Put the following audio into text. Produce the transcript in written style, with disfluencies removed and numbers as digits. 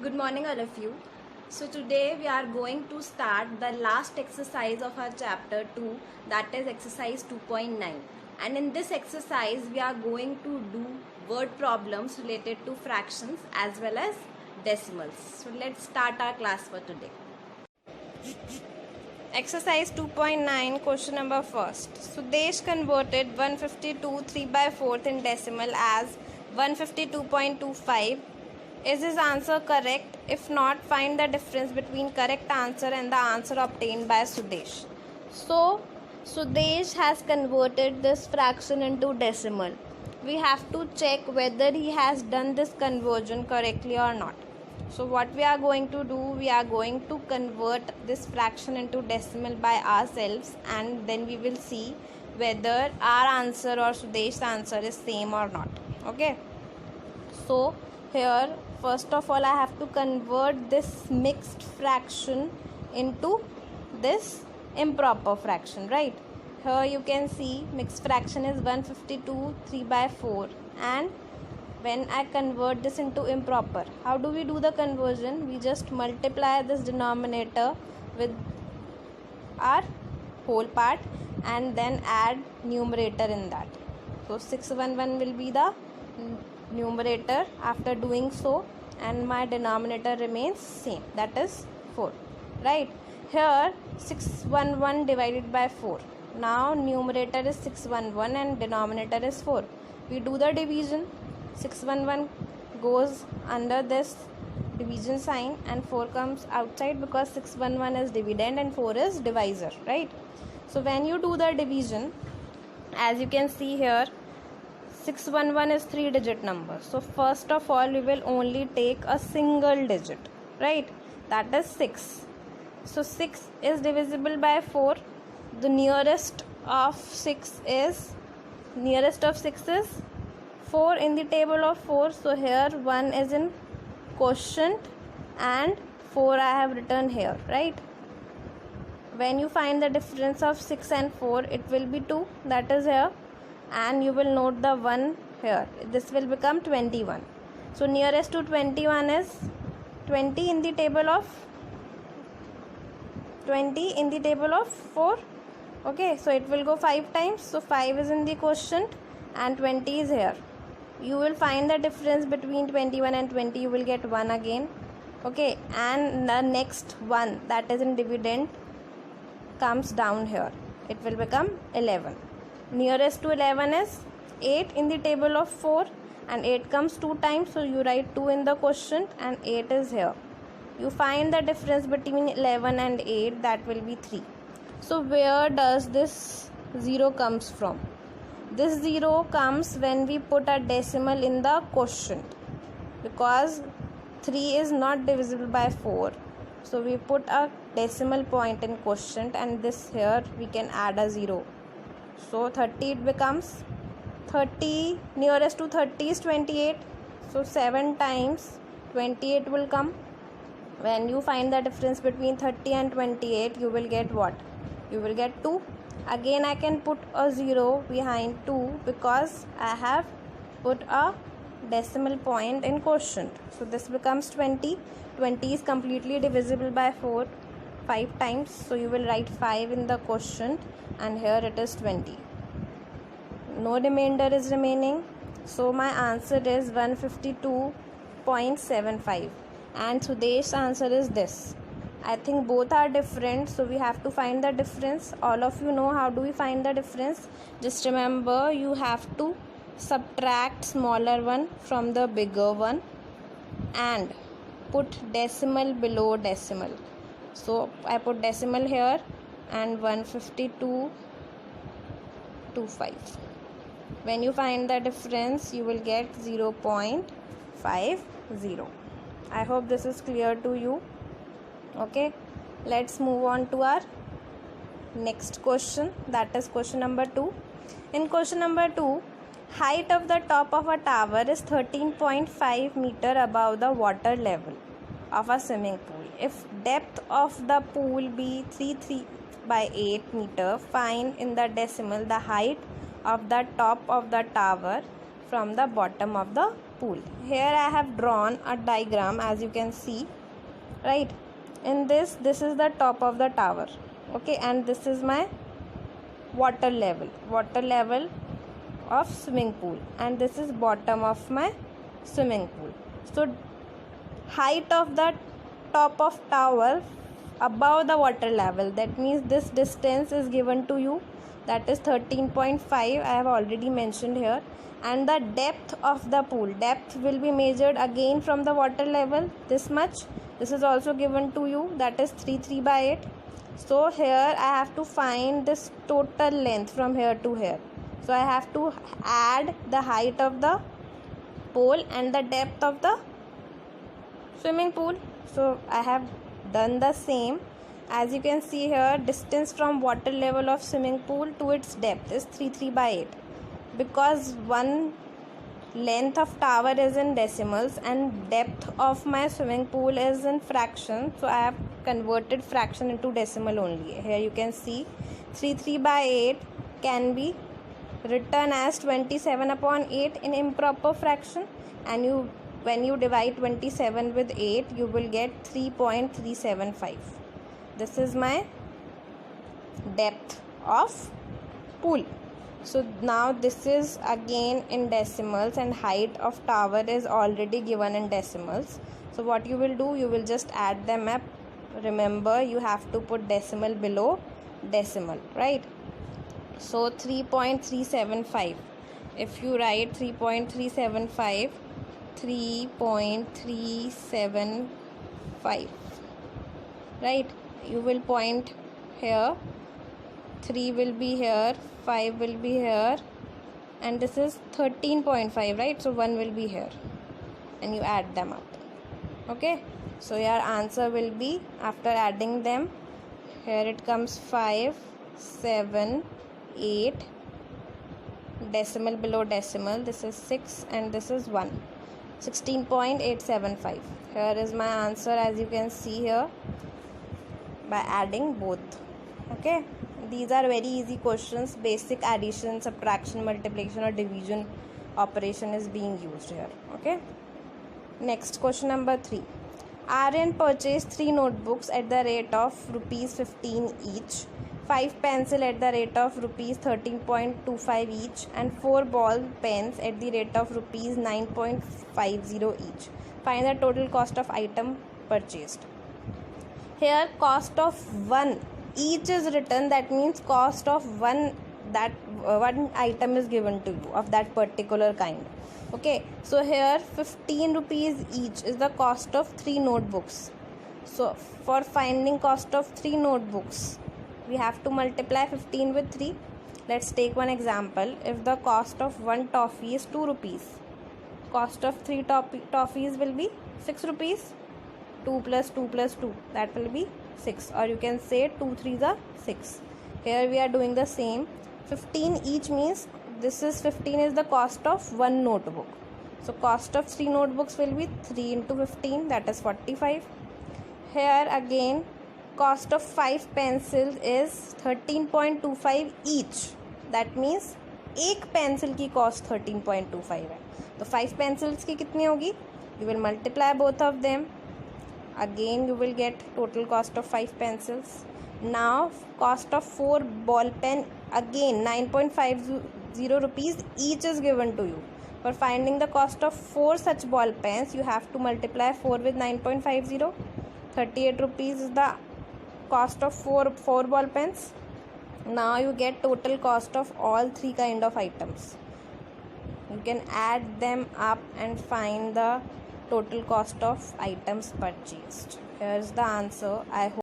Good morning, all of you. So, today we are going to start the last exercise of our chapter 2, that is exercise 2.9. And in this exercise, we are going to do word problems related to fractions as well as decimals. So, let's start our class for today. Exercise 2.9, question number first. Sudesh converted 152 3/4 in decimal as 152.25. Is his answer correct? If not, find the difference between correct answer and the answer obtained by Sudesh. So, Sudesh has converted this fraction into decimal. We have to check whether he has done this conversion correctly or not. So what we are going to do, we are going to convert this fraction into decimal by ourselves, and then we will see whether our answer or Sudesh's answer is same or not. Okay. So here first of all I have to convert this mixed fraction into this improper fraction, right? Here you can see mixed fraction is 152 3/4, and when I convert this into improper, how do we do the conversion? We just multiply this denominator with our whole part and then add numerator in that. So 611 will be the numerator after doing so, and my denominator remains same, that is 4, right? Here 611 divided by 4. Now numerator is 611 and denominator is 4. We do the division. 611 goes under this division sign and 4 comes outside because 611 is dividend and 4 is divisor, right? So when you do the division, as you can see here, 611 is 3-digit number. So first of all we will only take a single digit, right? That is 6. So 6 is divisible by 4. The nearest of 6 is 4 in the table of 4. So here 1 is in quotient and 4 I have written here, right? When you find the difference of 6 and 4, it will be 2, that is here, and you will note the 1 here. This will become 21. So nearest to 21 is 20 in the table of 4. Okay, so it will go 5 times. So 5 is in the quotient and 20 is here. You will find the difference between 21 and 20. You will get 1 again. Okay, and the next one, that is in dividend, comes down here. It will become 11. Nearest to 11 is 8 in the table of 4, and 8 comes 2 times. So you write 2 in the quotient and 8 is here. You find the difference between 11 and 8, that will be 3. So where does this 0 comes from? This 0 comes when we put a decimal in the quotient, because 3 is not divisible by 4. So we put a decimal point in quotient, and this here we can add a 0. So 30 it becomes. 30, nearest to 30 is 28. So 7 times 28 will come. When you find the difference between 30 and 28, you will get what? You will get 2. Again I can put a 0 behind 2 because I have put a decimal point in quotient. So this becomes 20. 20 is completely divisible by 4 5 times. So you will write 5 in the quotient, and here it is 20. No remainder is remaining. So my answer is 152.75, and Sudesh's answer is this. I think both are different, so we have to find the difference. All of you know how do we find the difference. Just remember, you have to subtract smaller one from the bigger one and put decimal below decimal. So I put decimal here and 152.25. When you find the difference, you will get 0.50. I hope this is clear to you. Okay, let's move on to our next question, that is question number 2. In question number 2, height of the top of a tower is 13.5 meter above the water level of a swimming pool. If depth of the pool be 3/8 meter, find in the decimal the height of the top of the tower from the bottom of the pool. Here I have drawn a diagram, as you can see, right? In this is the top of the tower, okay, and this is my water level of swimming pool, and this is bottom of my swimming pool. So height of the top of tower above the water level, that means this distance is given to you, that is 13.5. I have already mentioned here. And the depth of the pool, depth will be measured again from the water level, this much. This is also given to you, that is 3/8. So here I have to find this total length from here to here. So I have to add the height of the pool and the depth of the swimming pool. So I have done the same. As you can see here, distance from water level of swimming pool to its depth is 3/8. Because one length of tower is in decimals and depth of my swimming pool is in fraction, so I have converted fraction into decimal only. Here you can see 3/8 can be written as 27/8 in improper fraction, and when you divide 27 with 8, you will get 3.375. This is my depth of pool. So now this is again in decimals, and height of tower is already given in decimals. So what you will do, you will just add them up. Remember, you have to put decimal below decimal, right? So 3.375. If you write 3.375, 3.375, right? You will point here, 3 will be here, 5 will be here, and this is 13.5, right? So 1 will be here, and you add them up, okay? So your answer will be, after adding them, here it comes 5, 7, 8, decimal below decimal, this is 6, and this is 1, 16.875. Here is my answer, as you can see here, by adding both, okay? These are very easy questions. Basic addition, subtraction, multiplication or division operation is being used here, okay? Next, question number 3. Aryan purchased 3 notebooks at the rate of rupees 15 each, 5 pencil at the rate of rupees 13.25 each, and 4 ball pens at the rate of rupees 9.50 each. Find the total cost of item purchased. Here cost of one each is written, that means cost of one item is given to you of that particular kind, okay? So here 15 rupees each is the cost of 3 notebooks. So for finding cost of 3 notebooks, we have to multiply 15 with 3. Let's take one example. If the cost of one toffee is 2 rupees, cost of 3 toffees will be 6 rupees. 2 plus 2 plus 2, that will be 6, or you can say 2 3s are 6. Here we are doing the same. 15 each means this is 15 is the cost of one notebook. So cost of 3 notebooks will be 3 into 15, that is 45. Here again cost of 5 pencils is 13.25 each. That means एक pencil की cost 13.25 है. तो 5 pencils की कितनी होगी? You will multiply both of them. Again you will get total cost of 5 pencils. Now cost of 4 ball pen, again 9.50 rupees each is given to you. For finding the cost of 4 such ball pens, you have to multiply 4 with 9.50. 38 rupees is the cost of 4 ball pens. Now you get total cost of all 3 kind of items. You can add them up and find the total cost of items purchased. Here's the answer. I hope